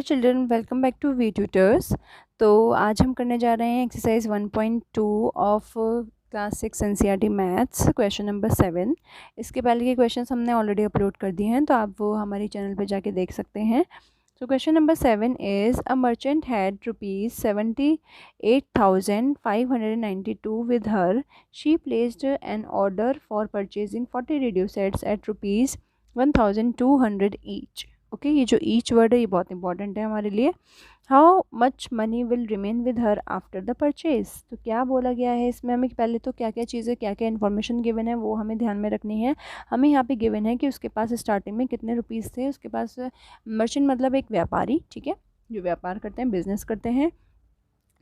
Children, welcome back to we tutors. तो आज हम करने जा रहे हैं exercise 1.2 of class 6 NCERT maths, question number 7। इसके पहले के क्वेश्चंस हमने ऑलरेडी अपलोड कर दिए हैं, तो आप वो हमारे चैनल पे जाके देख सकते हैं। So question number 7 is a merchant had rupees 78,592 with her. She placed an order for purchasing 40 radio sets at rupees 1,200 each. Okay ये जो ईच वर्ड है ये बहुत इंपॉर्टेंट है हमारे लिए। How much money will remain with her after the purchase. तो क्या बोला गया है इसमें, हमें पहले तो क्या क्या चीज़ें, क्या क्या इन्फॉर्मेशन गिवन है वो हमें ध्यान में रखनी है। हमें यहाँ पे गिवन है कि उसके पास स्टार्टिंग में कितने रुपीज़ थे उसके पास। मर्चेंट मतलब एक व्यापारी, ठीक है, जो व्यापार करते हैं, बिजनेस करते हैं।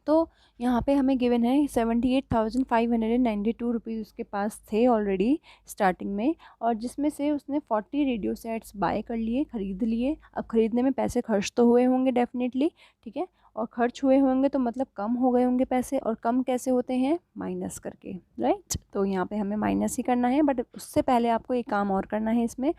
तो यहाँ पे हमें गिवन है 78,592 रुपीज़ उसके पास थे ऑलरेडी स्टार्टिंग में, और जिसमें से उसने 40 रेडियो सेट्स बाय कर लिए, ख़रीद लिए। अब ख़रीदने में पैसे खर्च तो हुए होंगे डेफिनेटली, ठीक है, और खर्च हुए होंगे तो मतलब कम हो गए होंगे पैसे। और कम कैसे होते हैं, माइनस करके, राइट। तो यहाँ पे हमें माइनस ही करना है, बट उससे पहले आपको एक काम और करना है इसमें।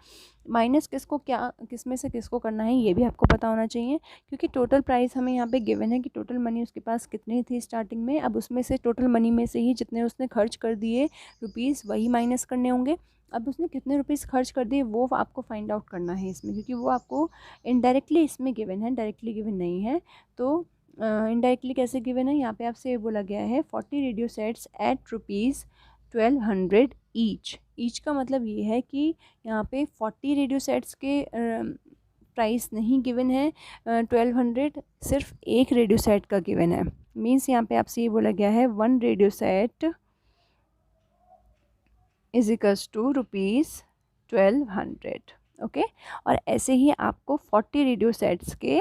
माइनस किसको, क्या किस में से किसको करना है ये भी आपको पता होना चाहिए, क्योंकि टोटल प्राइस हमें यहाँ पे गिवन है कि टोटल मनी उसके पास कितनी थी स्टार्टिंग में। अब उसमें से टोटल मनी में से ही जितने उसने खर्च कर दिए रुपीज़ वही माइनस करने होंगे। अब उसने कितने रुपीज़ खर्च कर दिए वो आपको फाइंड आउट करना है इसमें, क्योंकि वो आपको इनडायरेक्टली इसमें गिवन है, डायरेक्टली गिवन नहीं है। तो इनडायरेक्टली कैसे गिवन है, यहाँ पे आपसे ये बोला गया है 40 radio sets at rupees 1200 each का मतलब ये है कि यहाँ पे 40 रेडियो सेट्स के प्राइस नहीं गिवन है 1200, सिर्फ एक रेडियो सेट का गिवन है। मीन्स यहाँ पे आपसे ये बोला गया है 1 radio set is equals to rupees 1200। Okay, और ऐसे ही आपको 40 रेडियो सेट्स के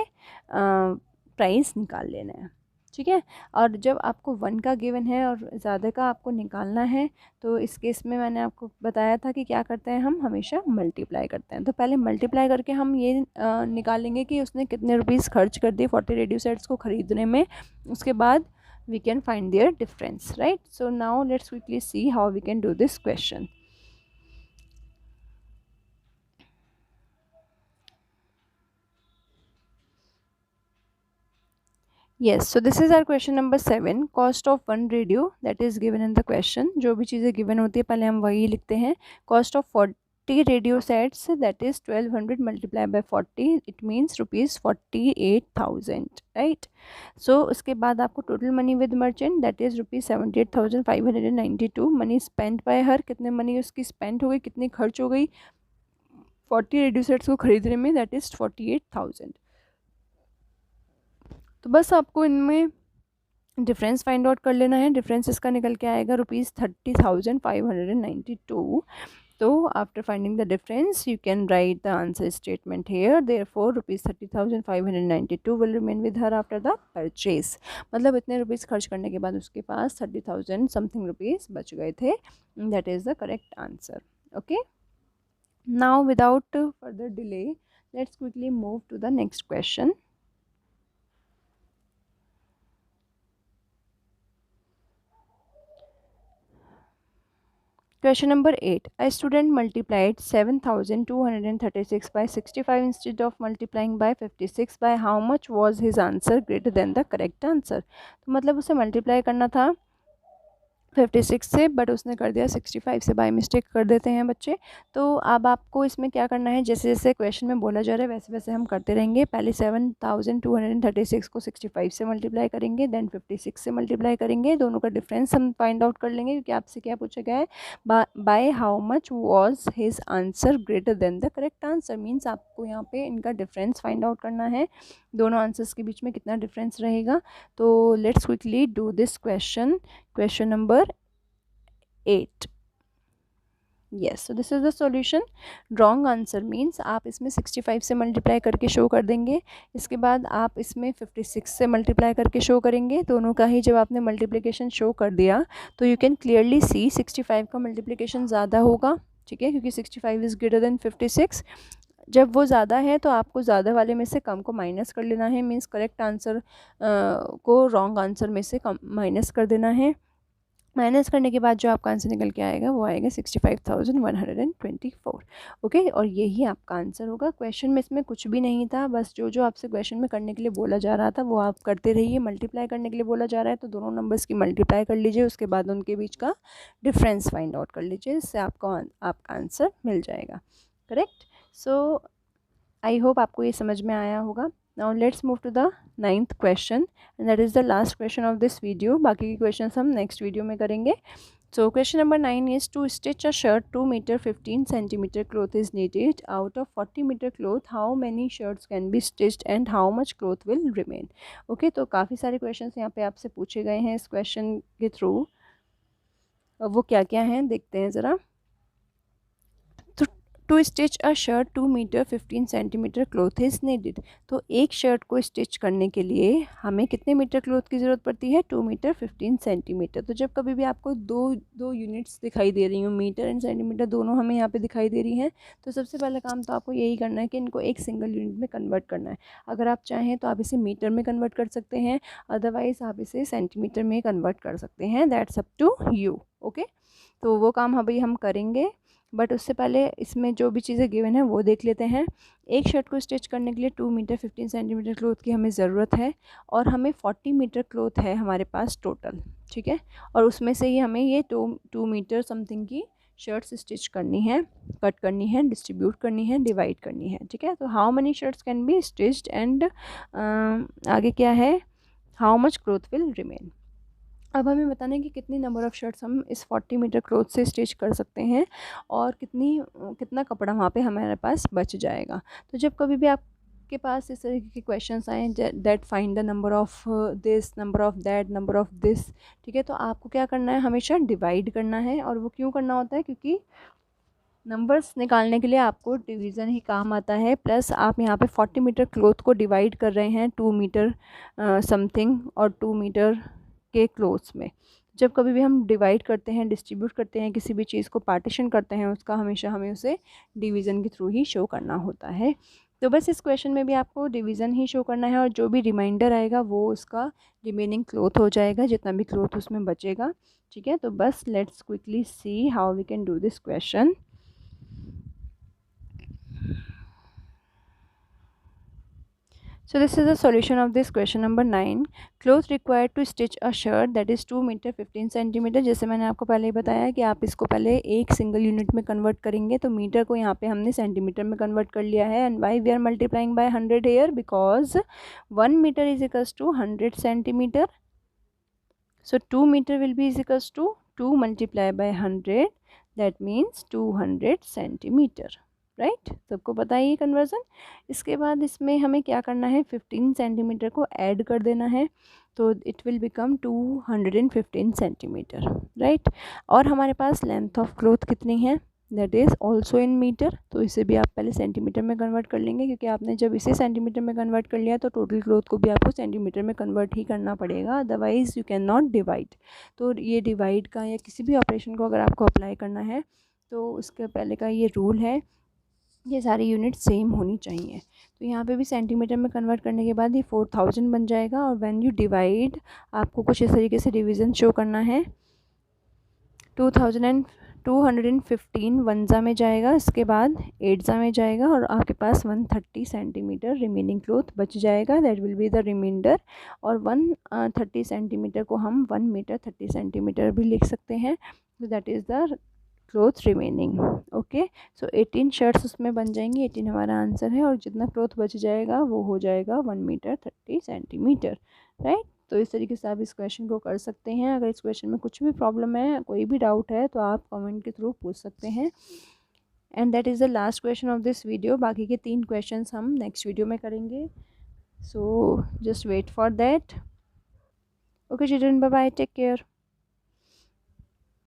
प्राइस निकाल लेना है, ठीक है। और जब आपको 1 का गिवन है और ज़्यादा का आपको निकालना है, तो इस केस में मैंने आपको बताया था कि क्या करते हैं, हम हमेशा मल्टीप्लाई करते हैं। तो पहले मल्टीप्लाई करके हम ये निकालेंगे कि उसने कितने रुपीज़ खर्च कर दिए 40 रेडियो सेट्स को ख़रीदने में। उसके बाद we can find their difference, right? So now let's quickly see how we can do this question. Yes, so this is our question number 7, cost of 1 radio that is given in the question. जो भी चीज़ें given होती है पहले हम वही लिखते हैं। cost of 40 radio sets that is 1200 multiplied by 40, it means rupees 48,000, right? So उसके बाद आपको total money with merchant that is rupees 78,592 money spent by her, कितने money उसकी spent हो गई, कितनी खर्च हो गई 40 radio sets को खरीदने में, that is 48,000। तो बस आपको इनमें डिफरेंस फाइंड आउट कर लेना है। डिफरेंस इसका निकल के आएगा रुपीज़ 30,592। तो after finding the difference you can write the answer statement hair, therefore rupees 30,592 will remain with her after the purchase. मतलब इतने रुपीज़ खर्च करने के बाद उसके पास 30,000 समथिंग रुपीज़ बच गए थे। That is the correct answer. Okay, now without further delay let's quickly move to the next question. Question number 8. A student multiplied 7,236 by 65 instead of multiplying by 56. By how much was his answer greater than the correct answer? तो मतलब उसे multiply करना था 56 से, but उसने कर दिया 65 से, बाय मिस्टेक कर देते हैं बच्चे। तो अब आपको इसमें क्या करना है, जैसे जैसे क्वेश्चन में बोला जा रहा है वैसे वैसे हम करते रहेंगे। पहले 7,236 को 65 से मल्टीप्लाई करेंगे, देन 56 से मल्टीप्लाई करेंगे। दोनों का डिफरेंस हम फाइंड आउट कर लेंगे, क्योंकि आपसे क्या पूछा गया है, by how much was his answer greater than the correct answer. Means आपको यहाँ पे इनका डिफरेंस फाइंड आउट करना है, दोनों आंसर्स के बीच में कितना डिफरेंस रहेगा। तो let's quickly do this question, question number 8। yes, so this is the solution. wrong answer means आप इसमें 65 से मल्टीप्लाई करके शो कर देंगे, इसके बाद आप इसमें 56 से मल्टीप्लाई करके शो करेंगे। दोनों का ही जब आपने मल्टीप्लिकेशन शो कर दिया तो यू कैन क्लियरली सी 65 का मल्टीप्लिकेशन ज़्यादा होगा, ठीक है, क्योंकि 65 इज़ ग्रेटर देन 56। जब वो ज़्यादा है तो आपको ज़्यादा वाले में से कम को माइनस कर लेना है, मीन्स करेक्ट आंसर को रॉन्ग आंसर में से कम माइनस कर देना है। माइनस करने के बाद जो आपका आंसर निकल के आएगा वो आएगा 65,124। ओके, और यही आपका आंसर होगा। क्वेश्चन में इसमें कुछ भी नहीं था, बस जो जो आपसे क्वेश्चन में करने के लिए बोला जा रहा था वो आप करते रहिए। मल्टीप्लाई करने के लिए बोला जा रहा है तो दोनों नंबर्स की मल्टीप्लाई कर लीजिए, उसके बाद उनके बीच का डिफरेंस फाइंड आउट कर लीजिए, इससे आपका आंसर मिल जाएगा। करेक्ट। सो आई होप आपको ये समझ में आया होगा। Now let's move to the 9th question and that is the last question of this video. बाकी के क्वेश्चन हम नेक्स्ट वीडियो में करेंगे। So question number 9 is to stitch a shirt 2 meter 15 centimeter cloth is needed. Out of 40 meter cloth, how many shirts can be stitched and how much cloth will remain? Okay, तो काफ़ी सारे questions यहाँ पे आपसे पूछे गए हैं इस question के थ्रू। अब वो क्या क्या हैं देखते हैं ज़रा। To stitch a shirt 2 meter 15 centimeter cloth is needed. तो एक शर्ट को स्टिच करने के लिए हमें कितने मीटर क्लॉथ की ज़रूरत पड़ती है? 2 मीटर 15 सेंटीमीटर। तो जब कभी भी आपको दो यूनिट्स दिखाई दे रही हूँ, मीटर एंड सेंटीमीटर दोनों हमें यहाँ पे दिखाई दे रही हैं, तो सबसे पहला काम तो आपको यही करना है कि इनको एक सिंगल यूनिट में कन्वर्ट करना है। अगर आप चाहें तो आप इसे मीटर में कन्वर्ट कर सकते हैं, अदरवाइज़ आप इसे सेंटीमीटर में कन्वर्ट कर सकते हैं। That's up to you. Okay, तो वो काम अभी हम करेंगे, बट उससे पहले इसमें जो भी चीज़ें गिवन है वो देख लेते हैं। एक शर्ट को स्टिच करने के लिए 2 मीटर 15 सेंटीमीटर क्लॉथ की हमें ज़रूरत है और हमें 40 मीटर क्लॉथ है हमारे पास टोटल, ठीक है। और उसमें से ही हमें ये 2 मीटर समथिंग की शर्ट्स स्टिच करनी है, कट करनी है, डिस्ट्रीब्यूट करनी है, डिवाइड करनी है, ठीक है। तो how many shirts can be stitched and आगे क्या है, how much cloth will remain. अब हमें बताना है कि कितनी नंबर ऑफ़ शर्ट्स हम इस 40 मीटर क्लॉथ से स्टिच कर सकते हैं और कितना कपड़ा वहाँ पे हमारे पास बच जाएगा। तो जब कभी भी आपके पास इस तरीके के क्वेश्चंस आए, that find the number of this, number of that, number of this, ठीक है, तो आपको क्या करना है, हमेशा डिवाइड करना है। और वो क्यों करना होता है, क्योंकि नंबर्स निकालने के लिए आपको डिवीज़न ही काम आता है। प्लस आप यहाँ पे 40 मीटर क्लॉथ को डिवाइड कर रहे हैं 2 मीटर समथिंग और 2 मीटर के क्लोथ्स में। जब कभी भी हम डिवाइड करते हैं, डिस्ट्रीब्यूट करते हैं, किसी भी चीज़ को पार्टीशन करते हैं, उसका हमेशा हमें उसे डिवीज़न के थ्रू ही शो करना होता है। तो बस इस क्वेश्चन में भी आपको डिवीज़न ही शो करना है और जो भी रिमाइंडर आएगा वो उसका रिमेनिंग क्लॉथ हो जाएगा, जितना भी क्लॉथ उसमें बचेगा, ठीक है। तो बस let's quickly see how we can do this question. So this is the solution of this question number 9. Cloth required to stitch a shirt that is 2 meter 15 centimeter. जैसे मैंने आपको पहले ही बताया कि आप इसको पहले एक सिंगल यूनिट में कन्वर्ट करेंगे, तो मीटर को यहाँ पे हमने सेंटीमीटर में कन्वर्ट कर लिया है। And why we are multiplying by 100 here, because 1 meter is equals to 100 centimeter. So 2 meter will be is equals to 2 multiplied by 100, that means 200 centimetre, right. सबको पता है ये कन्वर्जन। इसके बाद इसमें हमें क्या करना है, 15 सेंटीमीटर को ऐड कर देना है, तो it will become 215 centimeter, right. और हमारे पास लेंथ ऑफ क्लॉथ कितनी है, that is also in meter. तो इसे भी आप पहले सेंटीमीटर में कन्वर्ट कर लेंगे, क्योंकि आपने जब इसे सेंटीमीटर में कन्वर्ट कर लिया तो टोटल क्लॉथ को भी आपको सेंटीमीटर में कन्वर्ट ही करना पड़ेगा, otherwise you can not divide. तो ये डिवाइड का या किसी भी ऑपरेशन को अगर आपको अप्लाई करना है तो उसके पहले का ये रूल है, ये सारी यूनिट सेम होनी चाहिए। तो यहाँ पे भी सेंटीमीटर में कन्वर्ट करने के बाद ये 4000 बन जाएगा। और व्हेन यू डिवाइड, आपको कुछ इस तरीके से डिवीज़न शो करना है। 215 वनज़ा में जाएगा, इसके बाद 8ज़ा में जाएगा और आपके पास 130 सेंटीमीटर रिमेनिंग क्लॉथ बच जाएगा, that will be the reminder. और 130 सेंटीमीटर को हम 1 मीटर 30 सेंटीमीटर भी लिख सकते हैं, तो that is the cloth remaining. Okay, so 18 shirts उसमें बन जाएंगी, 18 हमारा आंसर है। और जितना क्लॉथ बच जाएगा वो हो जाएगा 1 मीटर 30 सेंटीमीटर, राइट। तो इस तरीके से आप इस क्वेश्चन को कर सकते हैं। अगर इस क्वेश्चन में कुछ भी प्रॉब्लम है, कोई भी डाउट है, तो आप कमेंट के थ्रू पूछ सकते हैं। And that is the last question of this video. बाकी के 3 क्वेश्चंस हम नेक्स्ट वीडियो में करेंगे, so just wait for that. Okay children, bye bye, take care.